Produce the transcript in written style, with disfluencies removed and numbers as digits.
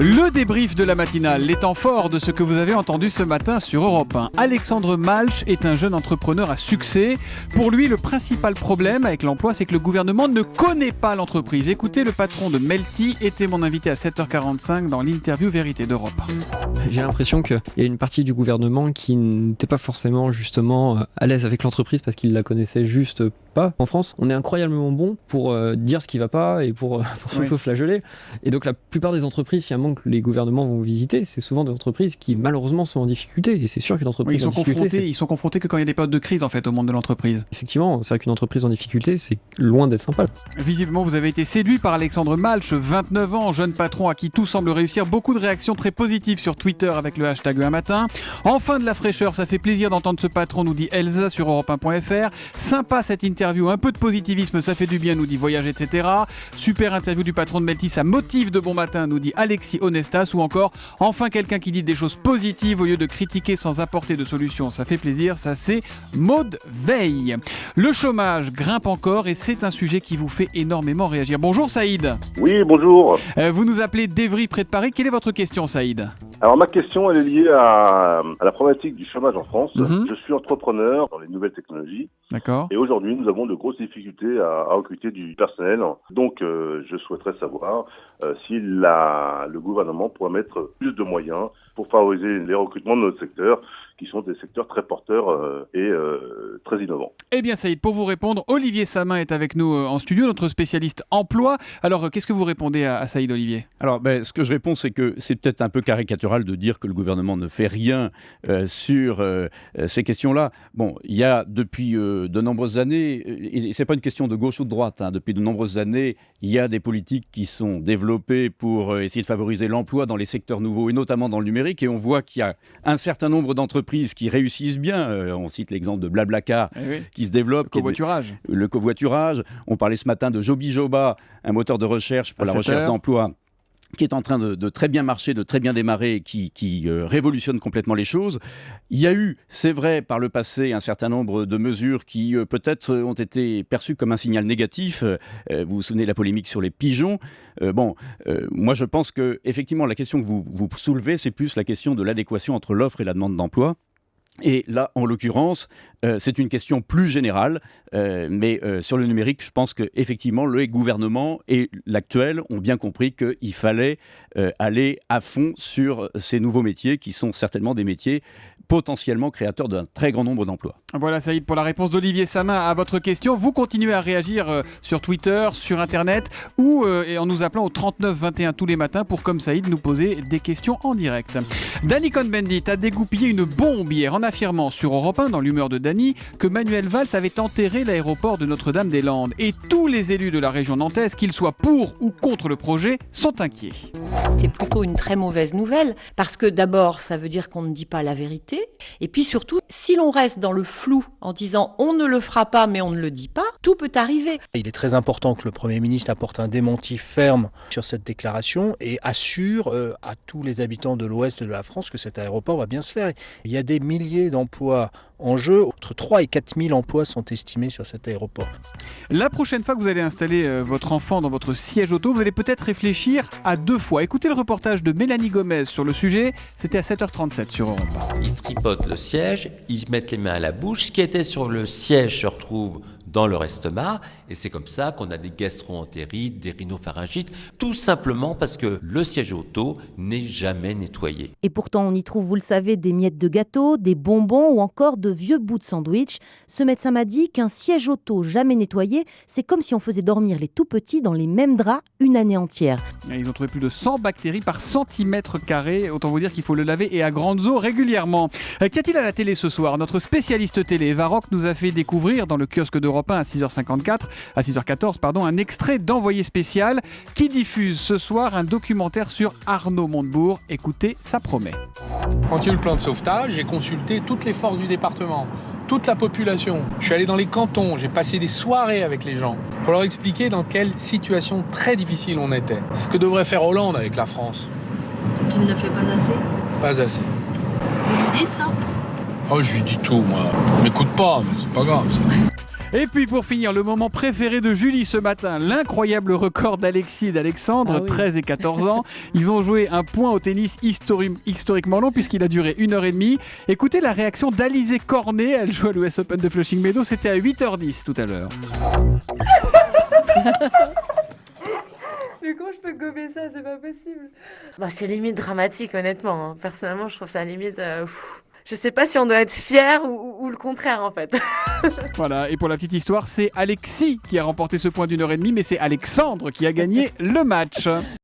Le débrief de la matinale, les temps forts de ce que vous avez entendu ce matin sur Europe 1. Alexandre Malch est un jeune entrepreneur à succès. Pour lui, le principal problème avec l'emploi, c'est que le gouvernement ne connaît pas l'entreprise. Écoutez, le patron de Melty était mon invité à 7h45 dans l'interview Vérité d'Europe 1. J'ai l'impression qu'il y a une partie du gouvernement qui n'était pas forcément justement à l'aise avec l'entreprise parce qu'il la connaissait juste pas. En France, on est incroyablement bon pour dire ce qui va pas et pour s'auto-flageller. Et donc la plupart des entreprises finalement que les gouvernements vont visiter, c'est souvent des entreprises qui malheureusement sont en difficulté. Et c'est sûr qu'une entreprise en difficulté... Ils sont confrontés que quand il y a des périodes de crise en fait au monde de l'entreprise. Effectivement, c'est vrai qu'une entreprise en difficulté, c'est loin d'être sympa. Visiblement, vous avez été séduit par Alexandre Malch, 29 ans, jeune patron à qui tout semble réussir. Beaucoup de réactions très positives sur Twitter avec le hashtag un matin. Enfin de la fraîcheur, ça fait plaisir d'entendre ce patron, nous dit Elsa sur europe1.fr. Sympa cette interview, un peu de positivisme, ça fait du bien, nous dit Voyage, etc. Super interview du patron de Melty, ça motive de bon matin, nous dit Alexis Honestas. Ou encore, enfin quelqu'un qui dit des choses positives au lieu de critiquer sans apporter de solutions. Ça fait plaisir, ça c'est Maud Veil. Le chômage grimpe encore et c'est un sujet qui vous fait énormément réagir. Bonjour Saïd. Oui, bonjour. Vous nous appelez d'Evry près de Paris. Quelle est votre question Saïd ? Alors ma question, elle est liée à la problématique du chômage en France. Je suis entrepreneur dans les nouvelles technologies. D'accord. Et aujourd'hui, nous avons de grosses difficultés à recruter du personnel. Donc, je souhaiterais savoir si le gouvernement pourrait mettre plus de moyens pour favoriser les recrutements de notre secteur, qui sont des secteurs très porteurs et très innovants. Eh bien Saïd, pour vous répondre, Olivier Samin est avec nous en studio, notre spécialiste emploi. Alors, qu'est-ce que vous répondez à Saïd, Olivier ? Alors, ce que je réponds, c'est que c'est peut-être un peu caricatural de dire que le gouvernement ne fait rien sur ces questions-là. Bon, il y a depuis de nombreuses années, et c'est pas une question de gauche ou de droite, depuis de nombreuses années, il y a des politiques qui sont développées pour essayer de favoriser l'emploi dans les secteurs nouveaux et notamment dans le numérique. Et on voit qu'il y a un certain nombre d'entreprises qui réussissent bien. On cite l'exemple de Blablacar qui se développe. Le covoiturage. On parlait ce matin de Jobijoba, un moteur de recherche pour la recherche d'emploi, qui est en train de très bien marcher, de très bien démarrer, qui révolutionne complètement les choses. Il y a eu, c'est vrai, par le passé, un certain nombre de mesures qui peut-être ont été perçues comme un signal négatif. Vous vous souvenez de la polémique sur les pigeons. Moi je pense que effectivement la question que vous soulevez, c'est plus la question de l'adéquation entre l'offre et la demande d'emploi. Et là, en l'occurrence, c'est une question plus générale, mais sur le numérique, je pense qu'effectivement, le gouvernement et l'actuel ont bien compris qu'il fallait aller à fond sur ces nouveaux métiers, qui sont certainement des métiers potentiellement créateurs d'un très grand nombre d'emplois. Voilà Saïd pour la réponse d'Olivier Samin à votre question. Vous continuez à réagir sur Twitter, sur Internet ou en nous appelant au 39 21 tous les matins pour, comme Saïd, nous poser des questions en direct. Danny Cohn-Bendit a dégoupillé une bombe hier en affirmant sur Europe 1, dans l'humeur de Danny, que Manuel Valls avait enterré l'aéroport de Notre-Dame-des-Landes. Et tous les élus de la région nantaise, qu'ils soient pour ou contre le projet, sont inquiets. C'est plutôt une très mauvaise nouvelle parce que d'abord, ça veut dire qu'on ne dit pas la vérité. Et puis surtout, si l'on reste dans le flou en disant on ne le fera pas mais on ne le dit pas, tout peut arriver. Il est très important que le Premier ministre apporte un démenti ferme sur cette déclaration et assure à tous les habitants de l'ouest de la France que cet aéroport va bien se faire. Il y a des milliers d'emplois en jeu, entre 3 et 4 000 emplois sont estimés sur cet aéroport. La prochaine fois que vous allez installer votre enfant dans votre siège auto, vous allez peut-être réfléchir à 2 fois. Écoutez le reportage de Mélanie Gomez sur le sujet, c'était à 7h37 sur Europe 1. Ils tripotent le siège, ils mettent les mains à la bouche, ce qui était sur le siège se retrouve dans leur estomac, et c'est comme ça qu'on a des gastro-entérites, des rhinopharyngites, tout simplement parce que le siège auto n'est jamais nettoyé. Et pourtant, on y trouve, vous le savez, des miettes de gâteau, des bonbons ou encore de vieux bouts de sandwich. Ce médecin m'a dit qu'un siège auto jamais nettoyé, c'est comme si on faisait dormir les tout-petits dans les mêmes draps une année entière. Ils ont trouvé plus de 100 bactéries par centimètre carré. Autant vous dire qu'il faut le laver et à grandes eaux régulièrement. Qu'y a-t-il à la télé ce soir ? Notre spécialiste télé, Eva Rock, nous a fait découvrir dans le kiosque d'Europe 1 à 6h14, un extrait d'Envoyé spécial qui diffuse ce soir un documentaire sur Arnaud Montebourg. Écoutez, ça promet. Quand il y a eu le plan de sauvetage, j'ai consulté toutes les forces du département, toute la population. Je suis allé dans les cantons, j'ai passé des soirées avec les gens pour leur expliquer dans quelle situation très difficile on était. C'est ce que devrait faire Hollande avec la France. Qu'il ne fait pas assez ? Pas assez. Vous lui dites ça ? Oh, je lui dis tout, moi. Il m'écoute pas, mais c'est pas grave, ça. Et puis pour finir, le moment préféré de Julie ce matin, l'incroyable record d'Alexis et d'Alexandre, 13 et 14 ans. Ils ont joué un point au tennis historiquement long puisqu'il a duré 1h30. Écoutez la réaction d'Alizé Cornet, elle joue à l'US Open de Flushing Meadows, c'était à 8h10 tout à l'heure. Mais comment je peux gober ça? C'est pas possible. C'est limite dramatique, honnêtement. Personnellement, je trouve ça limite... Je sais pas si on doit être fier ou le contraire, en fait. Voilà, et pour la petite histoire, c'est Alexis qui a remporté ce point d'1h30, mais c'est Alexandre qui a gagné le match.